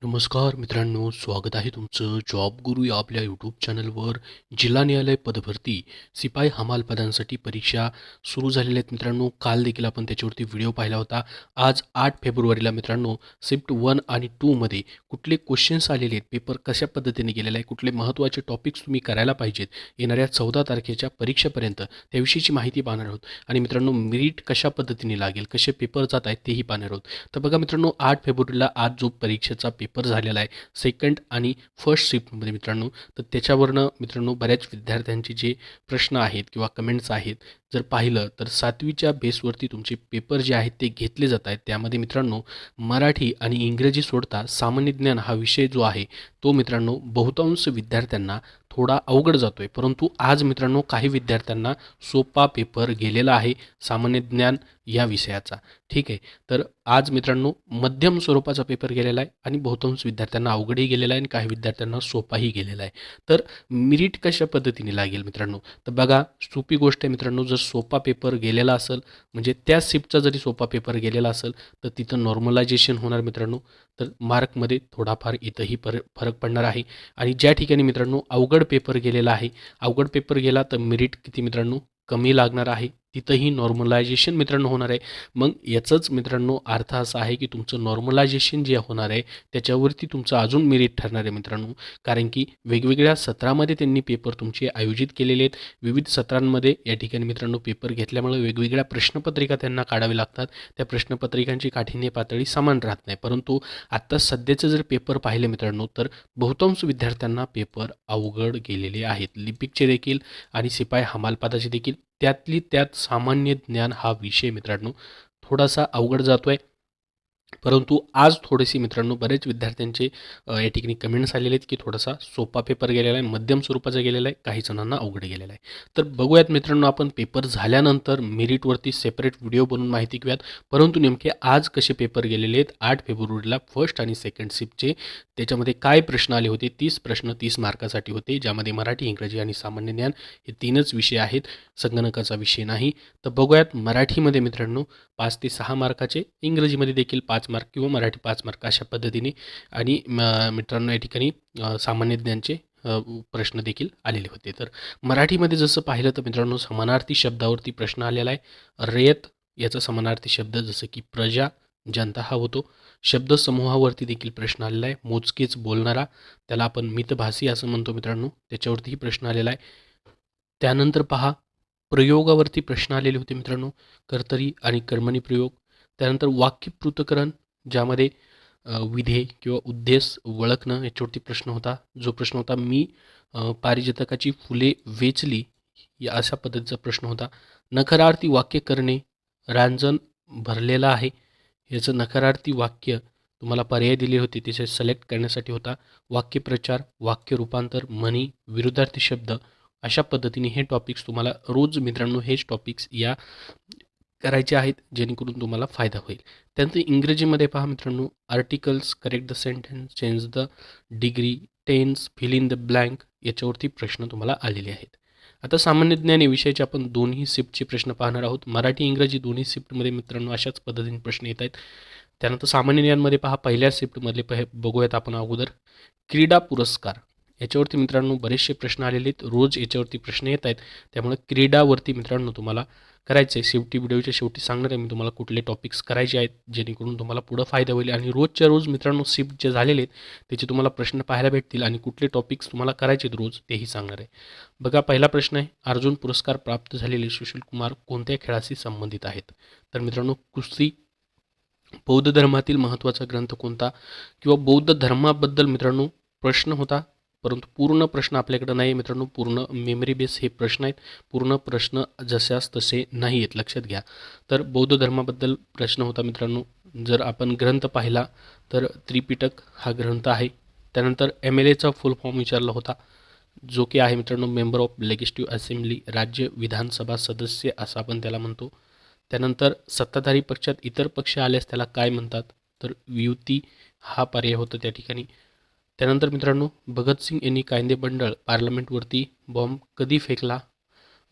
नमस्कार मित्रांनो, स्वागत आहे तुमचं जॉब गुरु या आपल्या यूट्यूब चॅनलवर. जिल्हा न्यायालय पदभरती सिपाई हमाल पदांसाठी परीक्षा सुरू झालेल्या आहेत मित्रांनो. काल देखील आपण त्याच्यावरती व्हिडिओ पाहिला होता. आज 8 फेब्रुवारीला मित्रांनो शिफ्ट 1 आणि 2 मध्ये कुठले क्वेश्चन्स आलेले आहेत, पेपर कशा पद्धतीने गेलेला आहे, कुठले महत्त्वाचे टॉपिक्स तुम्ही करायला पाहिजेत येणाऱ्या 14 तारखेच्या परीक्षेपर्यंत, त्याविषयीची माहिती पाहणार आहोत. आणि मित्रांनो मेरिट कशा पद्धतीने लागेल, कसे पेपर जात आहेत तेही पाहणार आहोत. तर बघा मित्रांनो, 8 फेब्रुवारीला आज जो परीक्षेचा पेपर झालेला आहे सेकंड आणि फर्स्ट शिफ्टमध्ये मित्रांनो, तर त्याच्यावरनं मित्रांनो बऱ्याच विद्यार्थ्यांचे जे प्रश्न आहेत किंवा कमेंट्स आहेत, जर पाहिलं तर 7वीच्या बेसवरती तुमचे पेपर जे आहेत ते घेतले जात आहेत. त्यामध्ये मित्रांनो मराठी आणि इंग्रजी सोडता सामान्य ज्ञान हा विषय जो आहे तो मित्रांनो बहुतांश विद्यार्थ्यांना थोडा अवघड जातोय. परंतु आज मित्रांनो काही विद्यार्थ्यांना सोपा पेपर गेलेला आहे सामान्य ज्ञान या विषयाचा. ठीक आहे. तर आज मित्रांनो मध्यम स्वरूपाचा पेपर गेलेला आहे आणि बहुतांश विद्यार्थ्यांना अवघडही गेलेला आहे आणि काही विद्यार्थ्यांना सोपाही गेलेला आहे. तर मेरिट कशा पद्धतीने लागेल मित्रांनो, तर बघा सोपी गोष्ट आहे मित्रांनो, जर सोपा पेपर गेलेला असेल म्हणजे त्या शिफ्टचा जरी सोपा पेपर गेलेला असेल तर तिथं नॉर्मलायझेशन होणार मित्रांनो. तर मार्कमध्ये थोडाफार इथंही फरक पडणार आहे. आणि ज्या ठिकाणी मित्रांनो अवघड पेपर गेलेला आहे, अवघड पेपर गेला तर मेरिट किती मित्रांनो कमी लागणार आहे, तिथंही नॉर्मलायझेशन मित्रांनो होणार आहे. मग याचंच मित्रांनो अर्थ असा आहे की तुमचं नॉर्मलायझेशन जे होणार आहे त्याच्यावरती तुमचं अजून मेरिट ठरणार आहे मित्रांनो. कारण की वेगवेगळ्या सत्रामध्ये त्यांनी पेपर तुमचे आयोजित केलेले आहेत. विविध सत्रांमध्ये या ठिकाणी मित्रांनो पेपर घेतल्यामुळे वेगवेगळ्या प्रश्नपत्रिका त्यांना काढावे लागतात. त्या प्रश्नपत्रिकांची काठिण्य पातळी समान राहत नाही. परंतु आत्ता सध्याचे जर पेपर पाहिले मित्रांनो तर बहुतांश विद्यार्थ्यांना पेपर अवघड गेलेले आहेत. लिपिकचे देखील आणि शिपाई हमाल पदाचे देखील. त्यातली त्यात सामान्य ज्ञान हा विषय मित्रांनो थोडासा अवघड जातोय. परंतु आज थोडेसे मित्रांनो बरेच विद्यार्थ्यांचे या ठिकाणी कमेंट्स आलेले आहेत की थोडासा सोपा पेपर गेलेला आहे, मध्यम स्वरूपाचा गेलेला आहे, काही जणांना अवघड गेलेला आहे. तर बघूयात मित्रांनो आपण पेपर झाल्यानंतर मेरिटवरती सेपरेट व्हिडिओ बनवून माहिती घेऊयात. परंतु नेमके आज कसे पेपर गेलेले आहेत 8 फेब्रुवारीला फर्स्ट आणि सेकंड शिफ्टचे, त्याच्यामध्ये काय प्रश्न आले होते. 30 प्रश्न 30 मार्कासाठी होते, ज्यामध्ये मराठी, इंग्रजी आणि सामान्य ज्ञान हे 3च विषय आहेत, संगणकाचा विषय नाही. तर बघूयात मराठीमध्ये मित्रांनो 5 ते 6 मार्काचे, इंग्रजीमध्ये देखील 5 मार्क किंवा मराठी 5 मार्क अशा पद्धतीने. आणि मित्रांनो या ठिकाणी सामान्य ज्ञानचे प्रश्न देखील आलेले होते. तर मराठीमध्ये जसं पाहिलं तर मित्रांनो समानार्थी शब्दावरती प्रश्न आलेला आहे. रयत याचा समानार्थी शब्द जसं की प्रजा, जनता हा होतो. शब्दसमूहावरती देखील प्रश्न आलेला आहे. मोजकेच बोलणारा, त्याला आपण मितभाषी असं म्हणतो मित्रांनो, त्याच्यावरतीही प्रश्न आलेला आहे. त्यानंतर पहा प्रयोगावरती प्रश्न आलेले होते मित्रांनो, कर्तरी आणि कर्मणी प्रयोग. त्यानंतर वाक्य पृथक्करण, ज्यामध्ये विधेय किंवा उद्देश ओळखणं याच्यावरती प्रश्न होता. जो प्रश्न होता मी पारिजातकाची फुले वेचली या अशा पद्धतीचा प्रश्न होता. नकारार्थी वाक्य करणे, रांजण भरलेला आहे याचं नकारार्थी वाक्य तुम्हाला पर्याय दिले होते, तिथे सिलेक्ट करण्यासाठी होता. वाक्यप्रचार, वाक्य रूपांतर, म्हणी, विरुद्धार्थी शब्द अशा पद्धतीने हे टॉपिक्स तुम्हाला रोज मित्रांनो हेच टॉपिक्स या करायचे आहेत, जेणेकरून तुम्हाला फायदा होईल. त्यानंतर इंग्रजीमध्ये पहा मित्रांनो, articles, correct the sentence, change the degree, tense, fill in the blank याच्यावरती प्रश्न तुम्हाला आलेले आहेत. आता सामान्य ज्ञान या विषयाचे आपण दोन्ही शिफ्टचे प्रश्न पाहणार आहोत. मराठी इंग्रजी दोन्ही शिफ्टमध्ये मित्रांनो अशाच पद्धतीने प्रश्न येत आहेत. त्यानंतर सामान्य ज्ञानमध्ये पहा पहिल्या शिफ्टमधले बघूयात आपण अगोदर. क्रीडा पुरस्कार याच्यावरती मित्रांनो बरेचसे प्रश्न आलेले आहेत, रोज याच्यावरती प्रश्न येत आहेत. त्यामुळे क्रीडावरती मित्रांनो तुम्हाला करायचं आहे. शेवटी व्हिडिओच्या शेवटी सांगणार आहे मी तुम्हाला कुठले टॉपिक्स करायचे आहेत, जेणेकरून तुम्हाला पुढं फायदा होईल. आणि रोजच्या रोज मित्रांनो शिफ्ट जे झालेले आहेत त्याचे तुम्हाला प्रश्न पाहायला भेटतील आणि कुठले टॉपिक्स तुम्हाला करायचे आहेत रोज तेही सांगणार आहे. बघा पहिला प्रश्न आहे, अर्जुन पुरस्कार प्राप्त झालेले सुशील कुमार कोणत्या खेळाशी संबंधित आहेत. तर मित्रांनो कुस्ती. बौद्ध धर्मातील महत्त्वाचा ग्रंथ कोणता, किंवा बौद्ध धर्माबद्दल मित्रांनो प्रश्न होता. परंतु पूर्ण प्रश्न आपल्याकडे नाही मित्रांनो, पूर्ण मेमरी बेस हे प्रश्न आहेत, पूर्ण प्रश्न जशास तसे नाही आहेत, लक्षात घ्या. तर बौद्ध धर्माबद्दल प्रश्न होता मित्रांनो. जर आपण ग्रंथ पाहिला तर त्रिपिटक हा ग्रंथ आहे. त्यानंतर MLAचा फुल फॉर्म विचारला होता, जो की आहे मित्रांनो मेंबर ऑफ लेजिस्लेटिव्ह असेंब्ली, राज्य विधानसभा सदस्य असं आपण त्याला म्हणतो. त्यानंतर सत्ताधारी पक्षात इतर पक्ष आल्यास त्याला काय म्हणतात, तर युती हा पर्याय होता त्या ठिकाणी. त्यानंतर मित्रांनो भगतसिंग यांनी कायदे मंडळ पार्लमेंटवरती बॉम्ब कधी फेकला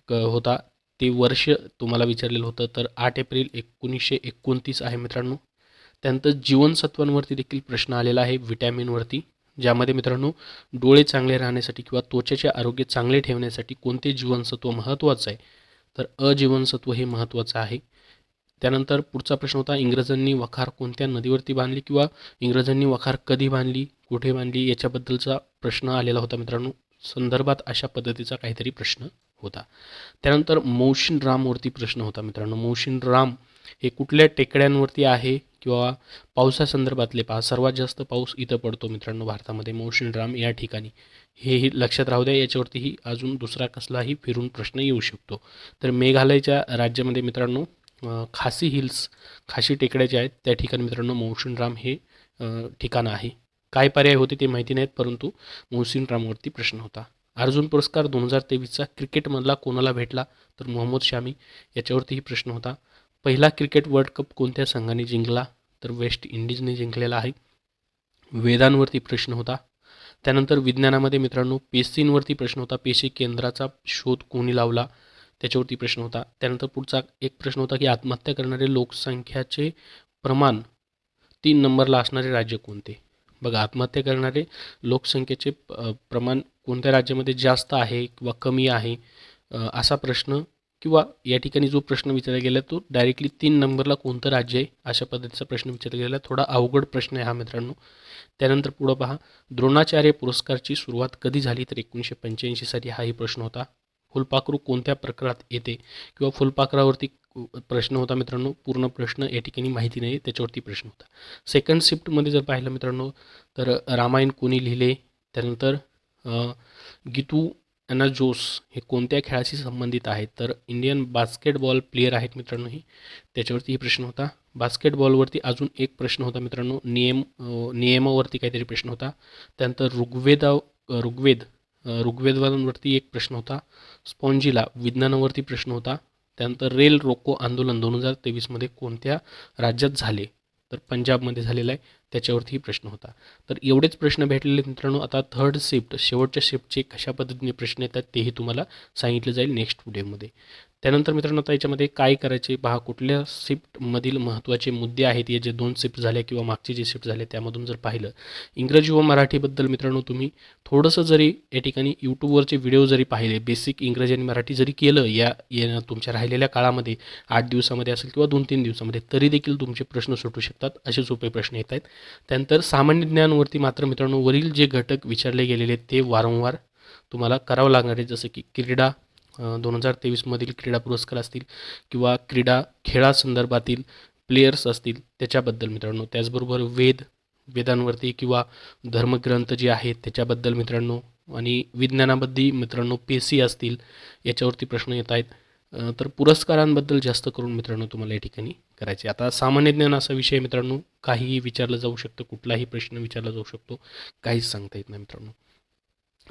होता, ते वर्ष तुम्हाला विचारलेलं होतं. तर 8 एप्रिल 1929 आहे मित्रांनो. त्यानंतर जीवनसत्वांवरती देखील प्रश्न आलेला आहे, व्हिटॅमिनवरती, ज्यामध्ये मित्रांनो डोळे चांगले राहण्यासाठी किंवा त्वचेचे आरोग्य चांगले ठेवण्यासाठी कोणते जीवनसत्व महत्त्वाचं आहे, तर अ जीवनसत्व हे महत्त्वाचं आहे. त्यानंतर पुढचा प्रश्न होता, इंग्रजांनी वखार कोणत्या नदीवरती बांधली किंवा इंग्रजांनी वखार कधी बांधली, कुठे बांधली, याच्याबद्दलचा प्रश्न आलेला होता मित्रांनो. संदर्भात अशा पद्धतीचा काहीतरी प्रश्न होता. त्यानंतर मौशिन रामवरती प्रश्न होता मित्रांनो. मौशिन राम हे कुठल्या टेकड्यांवरती आहे किंवा पावसासंदर्भातले पहा, सर्वात जास्त पाऊस इथं पडतो मित्रांनो भारतामध्ये, मौशिन राम या ठिकाणी. हेही लक्षात राहू द्या. याच्यावरतीही अजून दुसरा कसलाही फिरून प्रश्न येऊ शकतो. तर मेघालयच्या राज्यामध्ये मित्रांनो खासी हिल्स, खासी टेकड्या ज्या आहेत त्या ठिकाणी मित्रांनो मौशिन राम हे ठिकाण आहे. काय पर्याय होते ते माहिती नाहीत, परंतु मौसिन रामवरती प्रश्न होता. अर्जुन पुरस्कार 2023चा क्रिकेटमधला कोणाला भेटला, तर मोहम्मद शामी, याच्यावरतीही प्रश्न होता. पहिला क्रिकेट वर्ल्ड कप कोणत्या संघाने जिंकला, तर वेस्ट इंडिजने जिंकलेला आहे. वेदांवरती प्रश्न होता. त्यानंतर विज्ञानामध्ये मित्रांनो पेशींवरती प्रश्न होता. पेशी केंद्राचा शोध कोणी लावला, त्याच्यावरती प्रश्न होता. त्यानंतर पुढचा एक प्रश्न होता की आत्महत्या करणारे लोकसंख्याचे प्रमाण 3 नंबरला असणारे राज्य कोणते. बघा, आत्महत्या करणारे लोकसंख्येचे प्रमाण कोणत्या राज्यामध्ये जास्त आहे किंवा कमी आहे, असा प्रश्न किंवा या ठिकाणी जो प्रश्न विचारला गेला तो डायरेक्टली 3 नंबरला कोणतं राज्य आहे अशा पद्धतीचा प्रश्न विचारला गेला. थोडा अवघड प्रश्न आहे हा मित्रांनो. त्यानंतर पुढं पहा, द्रोणाचार्य पुरस्कारची सुरुवात कधी झाली, तर 1985 साली हाही प्रश्न होता. फुलपाखरू कोणत्या प्रकारात येते किंवा फुलपाखरावरती प्रश्न होता मित्रांनो. पूर्ण प्रश्न या ठिकाणी माहिती नाही, त्याच्यावरती प्रश्न होता. सेकंड शिफ्टमध्ये जर पाहिलं मित्रांनो तर रामायण कोणी लिहिले, त्यानंतर गीतू अॅना जोस हे कोणत्या खेळाशी संबंधित आहेत, तर इंडियन बास्केटबॉल प्लेयर आहेत मित्रांनो ही, त्याच्यावरतीही प्रश्न होता. बास्केटबॉलवरती अजून एक प्रश्न होता मित्रांनो, नियमावरती काहीतरी प्रश्न होता. त्यानंतर ऋग्वेदावरती एक प्रश्न होता. स्पॉन्जिला विज्ञानावरती प्रश्न होता. त्यानंतर रेल रोको आंदोलन 2023मध्ये कोणत्या राज्यात झाले, तर पंजाबमध्ये झालेला आहे, त्याच्यावरतीही प्रश्न होता. तर एवढेच प्रश्न भेटलेले मित्रांनो. आता थर्ड शिफ्ट, शेवटच्या शिफ्टचे कशा पद्धतीने प्रश्न येतात तेही तुम्हाला सांगितलं जाईल नेक्स्ट व्हिडिओमध्ये. त्यानंतर मित्रांनो आता याच्यामध्ये काय करायचे पहा, कुठल्या शिफ्टमधील महत्त्वाचे मुद्दे आहेत, हे जे 2 शिफ्ट झाले किंवा मागचे जे शिफ्ट झाले त्यामधून जर पाहिलं, इंग्रजी व मराठीबद्दल मित्रांनो तुम्ही थोडंसं जरी या ठिकाणी यूट्यूबवरचे व्हिडिओ जरी पाहिले, बेसिक इंग्रजी आणि मराठी जरी केलं या तुमच्या राहिलेल्या काळामध्ये 8 दिवसामध्ये असेल किंवा 2-3 दिवसामध्ये, तरी देखील तुमचे प्रश्न सुटू शकतात, असे सोपे प्रश्न येत आहेत. त्यानंतर सामान्य ज्ञानवरती मात्र मित्रांनो वरील जे घटक विचारले गेलेले ते वारंवार तुम्हाला करावं लागणार आहे, जसं की क्रीडा 2023मधील क्रीडा पुरस्कार असतील किंवा क्रीडा खेळासंदर्भातील प्लेयर्स असतील त्याच्याबद्दल मित्रांनो. त्याचबरोबर वेदांवरती किंवा धर्मग्रंथ जे आहेत त्याच्याबद्दल मित्रांनो, आणि विज्ञानाबद्दल मित्रांनो पेशी असतील, याच्यावरती प्रश्न येत आहेत. तर पुरस्कारांबद्दल जास्त करून मित्रांनो तुम्हाला या ठिकाणी करायचे. आता सामान्य ज्ञान असा विषय मित्रांनो, काहीही विचारलं जाऊ शकतं, कुठलाही प्रश्न विचारला जाऊ शकतो, काहीच सांगता येत नाही मित्रांनो.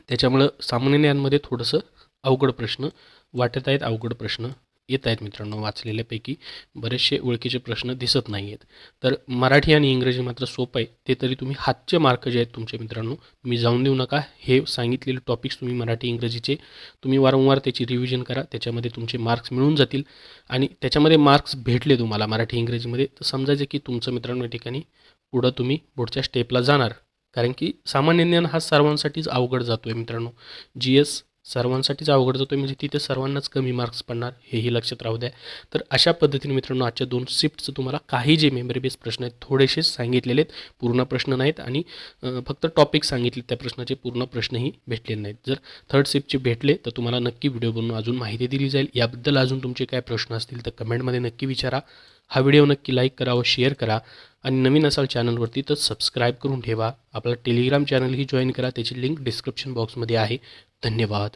त्याच्यामुळं सामान्य ज्ञानमध्ये थोडंसं अवघड प्रश्न वाटत आहेत, अवघड प्रश्न येत आहेत मित्रांनो. वाचलेल्यापैकी बरेचसे ओळखीचे प्रश्न दिसत नाही आहेत. तर मराठी आणि इंग्रजी मात्र सोपं आहे, ते तरी तुम्ही हातचे मार्क जे आहेत तुमचे मित्रांनो मी जाऊन देऊ नका. हे सांगितलेले टॉपिक्स तुम्ही मराठी इंग्रजीचे तुम्ही वारंवार त्याची रिव्हिजन करा, त्याच्यामध्ये तुमचे मार्क्स मिळून जातील. आणि त्याच्यामध्ये मार्क्स भेटले तुम्हाला मराठी इंग्रजीमध्ये, तर समजायचं की तुमचं मित्रांनो या ठिकाणी पुढं तुम्ही पुढच्या स्टेपला जाणार. कारण की सामान्य ज्ञान हा सर्वांसाठीच अवघड जातो आहे मित्रांनो. GS सर्वांसाठीच अवघड जातो आहे, म्हणजे तिथे सर्वांनाच कमी मार्क्स पडणार, हेही लक्षात राहू द्या. तर अशा पद्धतीने मित्रांनो आजच्या 2 शिफ्टचं तुम्हाला काही जे मेमरी बेस प्रश्न आहेत थोडेसेच सांगितलेले आहेत, पूर्ण प्रश्न नाहीत, आणि फक्त टॉपिक सांगितले, त्या प्रश्नाचे पूर्ण प्रश्नही भेटलेले नाहीत. जर थर्ड शिफ्टचे भेटले तर तुम्हाला नक्की व्हिडिओ बनवून अजून माहिती दिली जाईल. याबद्दल अजून तुमचे काय प्रश्न असतील तर कमेंटमध्ये नक्की विचारा. हा व्हिडिओ नक्की लाईक करा व शेअर करा, आणि नवीन असाल चॅनलवरती तर सबस्क्राईब करून ठेवा. आपला टेलिग्राम चॅनलही जॉईन करा, त्याची लिंक डिस्क्रिप्शन बॉक्समध्ये आहे. धन्यवाद.